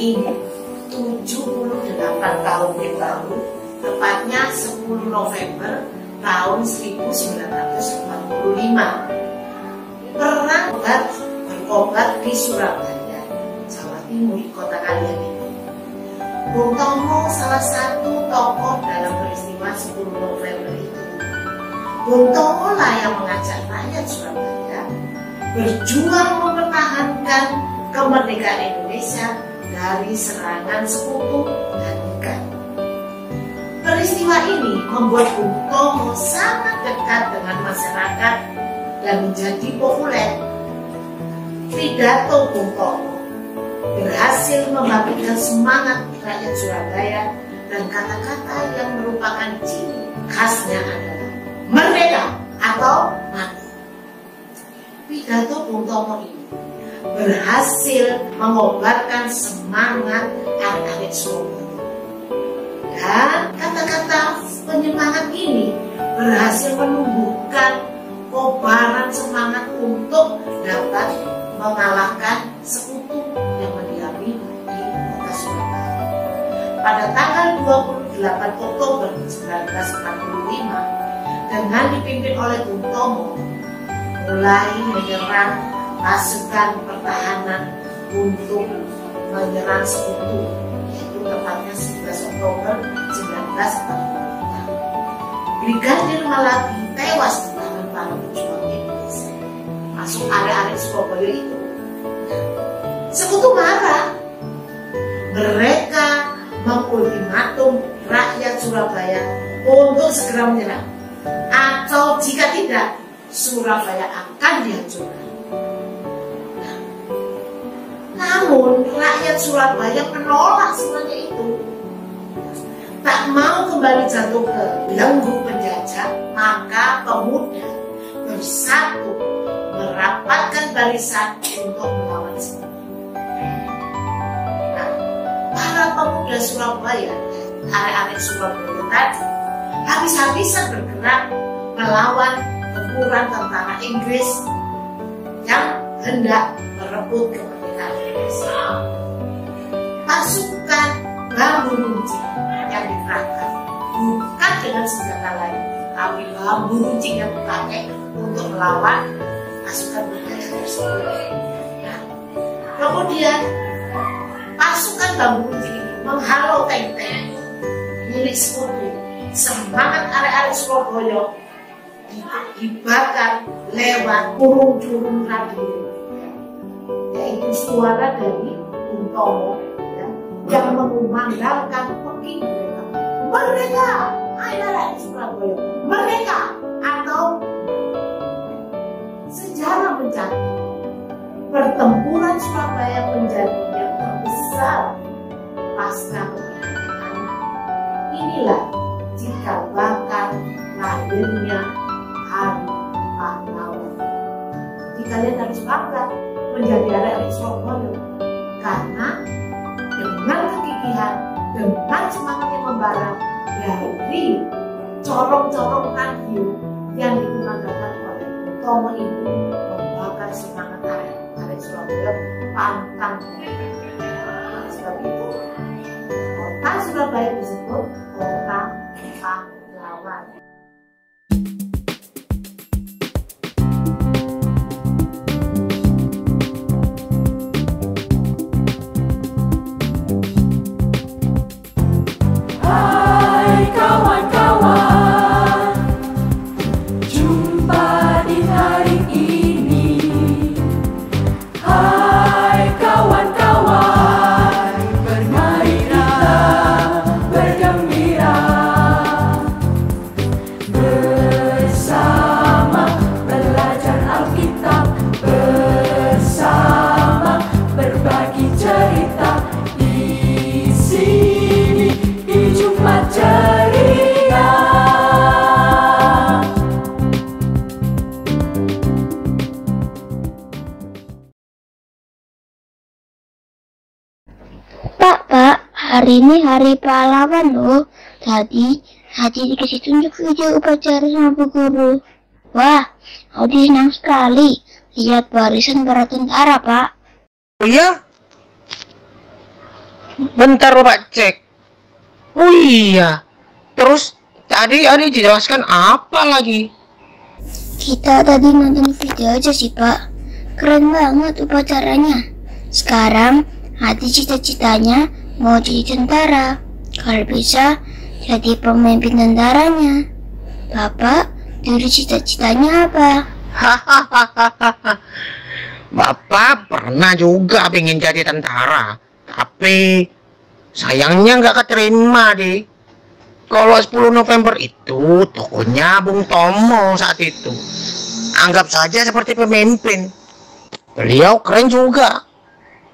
ini 78 tahun yang lalu, tepatnya 10 November tahun 1945. Pernah berobat di Surabaya, Jawa Timur, kota kalian ini. Bung Tomo salah satu tokoh dalam peristiwa 10 November itu. Bung Tomo lah yang mengajak rakyat Surabaya berjuang mempertahankan kemerdekaan Indonesia dari serangan sekutu dan ikan. Peristiwa ini membuat Bung Tomo sangat dekat dengan masyarakat dan menjadi populer. Pidato Bung Tomo berhasil membangkitkan semangat rakyat Surabaya, dan kata-kata yang merupakan ciri khasnya adalah merdeka atau mati. Pidato Bung Tomo ini berhasil mengobarkan semangat arek-arek Surabaya, dan kata-kata penyemangat ini berhasil menumbuhkan kobaran semangat untuk dapat mengalahkan sekutu yang mendiami di kota Surabaya. Pada tanggal 28 Oktober 1945, dengan dipimpin oleh Bung Tomo, mulai menyerang pasukan pertahanan untuk menyerang sekutu, yaitu tepatnya 11 Oktober 1945. Brigadir Malaki tewas di tangan para pejuang Indonesia, masuk area-area Surabaya itu. Sekutu marah. Mereka mengultimatum rakyat Surabaya untuk segera menyerang, atau jika tidak, Surabaya akan dihancurkan. Namun rakyat Surabaya menolak semuanya itu, tak mau kembali jatuh ke belenggu penjajah. Maka pemuda bersatu merapatkan barisan untuk melawan sekutu. Para pemuda Surabaya, arek-arek Surabaya tadi, habis-habisan bergerak melawan gempuran tentara Inggris yang hendak merebut kemerdekaan Indonesia. Pasukan bambu runcing yang dikerahkan bukan dengan senjata lain, tapi bambu runcing yang dipakai untuk melawan pasukan penjajah tersebut. Nah, kemudian pasukan bambu runcing ini menghalau tank-tank milik sekutu. Semangat arek-arek Surabaya dibakar lewat burung-burung radio, yaitu suara dari Bung Tomo yang mengumandangkan penting mereka, arek-arek Surabaya, mereka, atau sejarah mencatat pertempuran Surabaya menjadi yang terbesar pasca kemerdekaan. Inilah cikal bakal lahirnya Hari Pahlawan. Jadi kalian harus bangga menjadi arek-arek Surabaya, karena dengan kegigihan, dengan semangat yang membara dari corong-corong radio yang dikumandangkan oleh Bung Tomo ini, membakar semangat arek-arek Surabaya pantang. Sebab itu kota Surabaya disebut kota pahlawan. Hari ini hari pahlawan loh. Tadi dikasih tunjuk video upacara sama Bu Guru. Wah, Audi senang sekali lihat barisan para tentara, Pak. Oh iya? Bentar Bapak cek. Oh iya. Terus tadi adik dijelaskan apa lagi? Kita tadi nonton video aja sih Pak. Keren banget upacaranya. Sekarang hati cita-citanya mau jadi tentara. Kalau bisa jadi pemimpin tentaranya. Bapak dulu cita-citanya apa? Hahaha. Bapak pernah juga pengen jadi tentara, tapi sayangnya nggak keterima deh. Kalau 10 November itu tokonya Bung Tomo saat itu. Anggap saja seperti pemimpin. Beliau keren juga.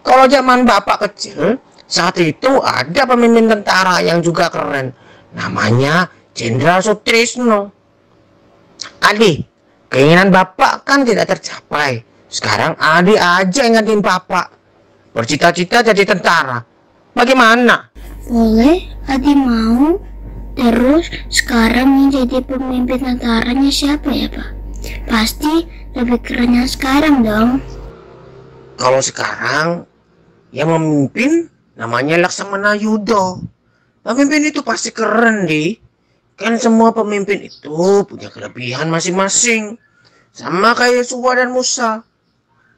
Kalau zaman Bapak kecil, saat itu ada pemimpin tentara yang juga keren. Namanya Jenderal Sutrisno. Adi, keinginan Bapak kan tidak tercapai. Sekarang Adi aja yang gantiin Bapak. Bercita-cita jadi tentara. Bagaimana? Boleh, Adi mau. Terus sekarang yang jadi pemimpin tentaranya siapa ya Pak? Pasti lebih keren yang sekarang dong. Kalau sekarang yang memimpin namanya Laksamana Yudo. Pemimpin itu pasti keren deh. Kan semua pemimpin itu punya kelebihan masing-masing. Sama kayak Yosua dan Musa.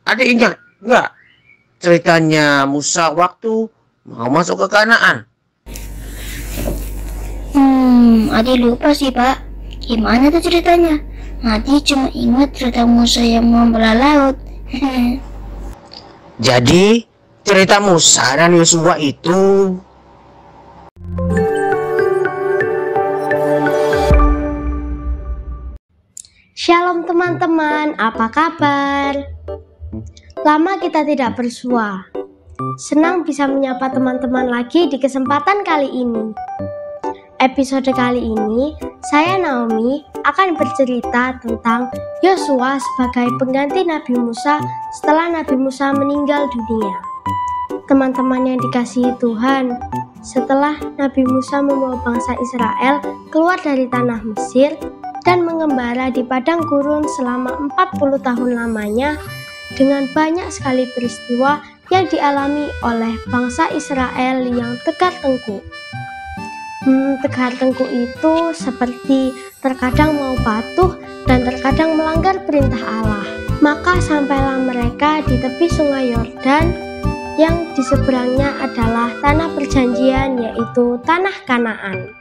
Adik ingat nggak ceritanya Musa waktu mau masuk ke Kanaan? Adi lupa sih Pak. Gimana tuh ceritanya? Adi cuma ingat cerita Musa yang membelah laut. Jadi cerita Musa dan Yosua itu Shalom teman-teman, apa kabar? Lama kita tidak bersua. Senang bisa menyapa teman-teman lagi di kesempatan kali ini. Episode kali ini, saya Naomi akan bercerita tentang Yosua sebagai pengganti Nabi Musa setelah Nabi Musa meninggal dunia. Teman-teman yang dikasihi Tuhan, setelah Nabi Musa membawa bangsa Israel keluar dari tanah Mesir dan mengembara di padang gurun selama 40 tahun lamanya dengan banyak sekali peristiwa yang dialami oleh bangsa Israel yang tegar tengkuk. Tegar tengkuk itu seperti terkadang mau patuh dan terkadang melanggar perintah Allah. Maka sampailah mereka di tepi sungai Yordan yang di seberangnya adalah tanah perjanjian, yaitu tanah Kanaan.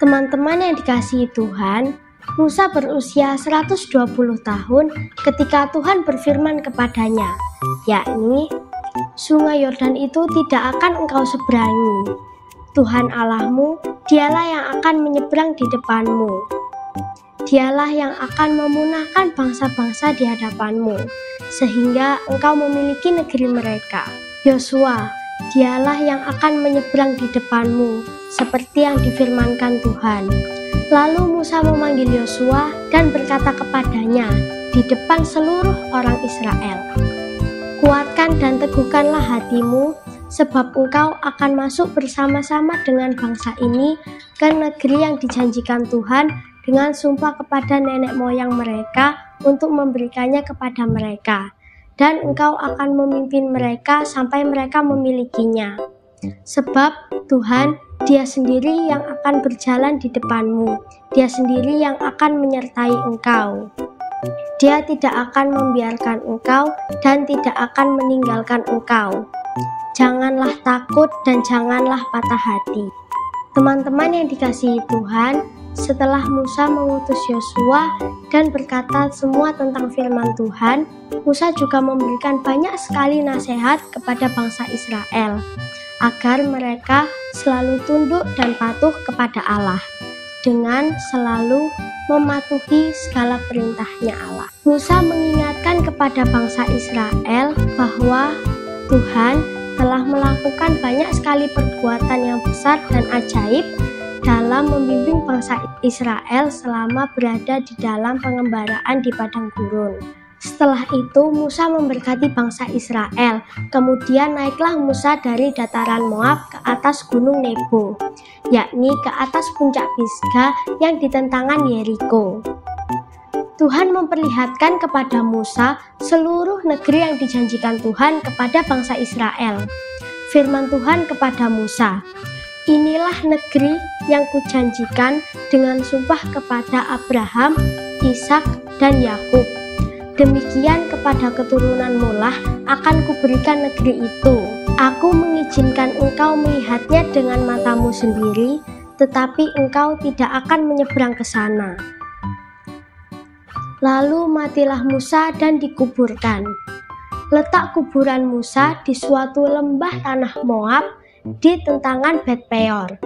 Teman-teman yang dikasihi Tuhan, Musa berusia 120 tahun ketika Tuhan berfirman kepadanya, yakni, sungai Yordan itu tidak akan engkau seberangi. Tuhan Allahmu, dialah yang akan menyeberang di depanmu. Dialah yang akan memunahkan bangsa-bangsa di hadapanmu, sehingga engkau memiliki negeri mereka. Yosua, dialah yang akan menyeberang di depanmu, seperti yang difirmankan Tuhan. Lalu Musa memanggil Yosua dan berkata kepadanya di depan seluruh orang Israel, kuatkan dan teguhkanlah hatimu, sebab engkau akan masuk bersama-sama dengan bangsa ini ke negeri yang dijanjikan Tuhan dengan sumpah kepada nenek moyang mereka untuk memberikannya kepada mereka. Dan engkau akan memimpin mereka sampai mereka memilikinya. Sebab Tuhan, Dia sendiri yang akan berjalan di depanmu. Dia sendiri yang akan menyertai engkau. Dia tidak akan membiarkan engkau dan tidak akan meninggalkan engkau. Janganlah takut dan janganlah patah hati. Teman-teman yang dikasihi Tuhan, setelah Musa mengutus Yosua dan berkata semua tentang firman Tuhan, Musa juga memberikan banyak sekali nasihat kepada bangsa Israel, agar mereka selalu tunduk dan patuh kepada Allah, dengan selalu mematuhi segala perintahnya Allah. Musa mengingatkan kepada bangsa Israel bahwa Tuhan telah melakukan banyak sekali perbuatan yang besar dan ajaib dalam membimbing bangsa Israel selama berada di dalam pengembaraan di padang gurun. Setelah itu Musa memberkati bangsa Israel. Kemudian naiklah Musa dari dataran Moab ke atas gunung Nebo, yakni ke atas puncak Pisga yang di tentangan Yeriko. Tuhan memperlihatkan kepada Musa seluruh negeri yang dijanjikan Tuhan kepada bangsa Israel. firman Tuhan kepada Musa, "Inilah negeri yang kujanjikan dengan sumpah kepada Abraham, Ishak, dan Yakub. Demikian kepada keturunanmu lah akan kuberikan negeri itu. Aku mengizinkan engkau melihatnya dengan matamu sendiri, tetapi engkau tidak akan menyeberang ke sana." Lalu matilah Musa dan dikuburkan. Letak kuburan Musa di suatu lembah tanah Moab di tentangan Bet Peor.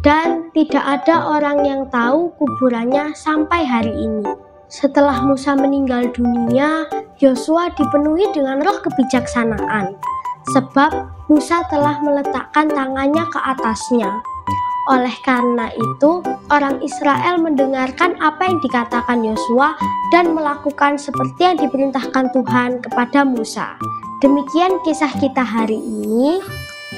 Dan tidak ada orang yang tahu kuburannya sampai hari ini. Setelah Musa meninggal dunia, Yosua dipenuhi dengan roh kebijaksanaan, sebab Musa telah meletakkan tangannya ke atasnya. Oleh karena itu, orang Israel mendengarkan apa yang dikatakan Yosua dan melakukan seperti yang diperintahkan Tuhan kepada Musa. Demikian kisah kita hari ini.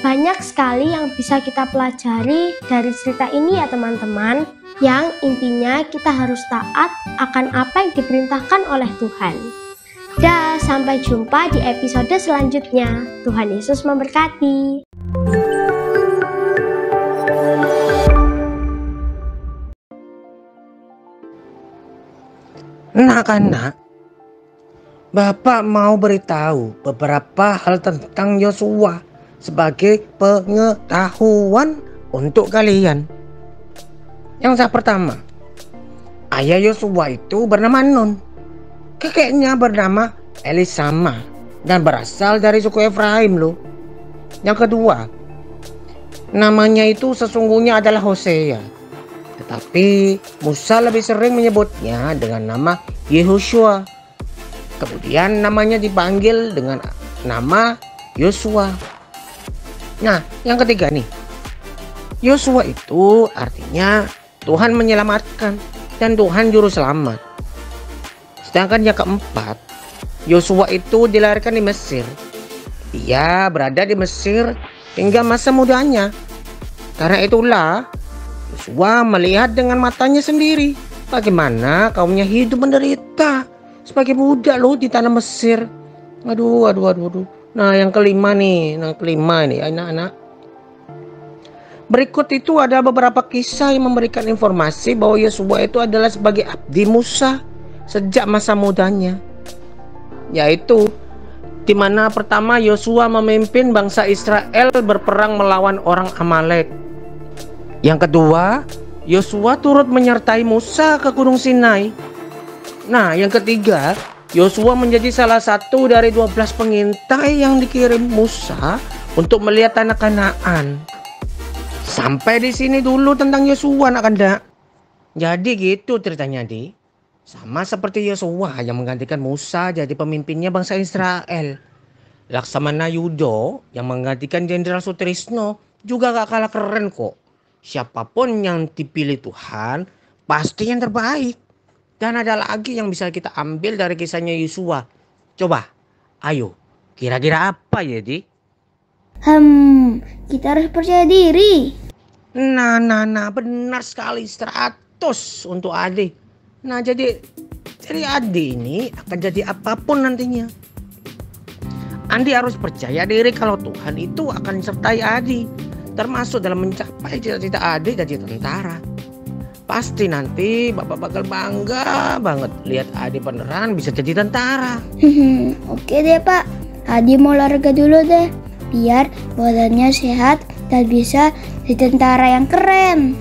Banyak sekali yang bisa kita pelajari dari cerita ini ya teman-teman. Yang intinya kita harus taat akan apa yang diperintahkan oleh Tuhan. Dan sampai jumpa di episode selanjutnya. Tuhan Yesus memberkati. Anak-anak, Bapak mau beritahu beberapa hal tentang Yosua sebagai pengetahuan untuk kalian. Yang pertama, ayah Yosua itu bernama Nun. Kakeknya bernama Elisama dan berasal dari suku Efraim loh. Yang kedua, namanya itu sesungguhnya adalah Hosea. Tetapi Musa lebih sering menyebutnya dengan nama Yehoshua. Kemudian namanya dipanggil dengan nama Yosua. Nah, yang ketiga nih, Yosua itu artinya Tuhan menyelamatkan dan Tuhan juru selamat. Sedangkan yang keempat, Yosua itu dilahirkan di Mesir. Ia berada di Mesir hingga masa mudanya. Karena itulah Yosua melihat dengan matanya sendiri bagaimana kaumnya hidup menderita sebagai budak loh di tanah Mesir. Aduh. Nah, yang kelima nih, anak-anak. Berikut itu ada beberapa kisah yang memberikan informasi bahwa Yosua itu adalah sebagai abdi Musa sejak masa mudanya. Yaitu di mana pertama Yosua memimpin bangsa Israel berperang melawan orang Amalek. Yang kedua, Yosua turut menyertai Musa ke Gunung Sinai. Nah, yang ketiga, Yosua menjadi salah satu dari 12 pengintai yang dikirim Musa untuk melihat tanah Kanaan. Sampai di sini dulu tentang Yosua, anak-anak. Jadi gitu ceritanya, Di. Sama seperti Yosua yang menggantikan Musa jadi pemimpinnya bangsa Israel. Laksamana Yudo yang menggantikan Jenderal Sutrisno juga gak kalah keren kok. Siapapun yang dipilih Tuhan pasti yang terbaik. Dan ada lagi yang bisa kita ambil dari kisahnya Yosua. Coba, ayo, kira-kira apa ya, Di? Kita harus percaya diri. Nah, benar sekali, 100 untuk Adi. Nah, jadi Adi ini akan jadi apapun nantinya. Andi harus percaya diri kalau Tuhan itu akan sertai Adi, termasuk dalam mencapai cita-cita Adi jadi tentara. Pasti nanti Bapak bakal bangga banget lihat Adi beneran bisa jadi tentara. Oke deh Pak, Adi mau olahraga dulu deh, biar badannya sehat dan bisa jadi tentara yang keren.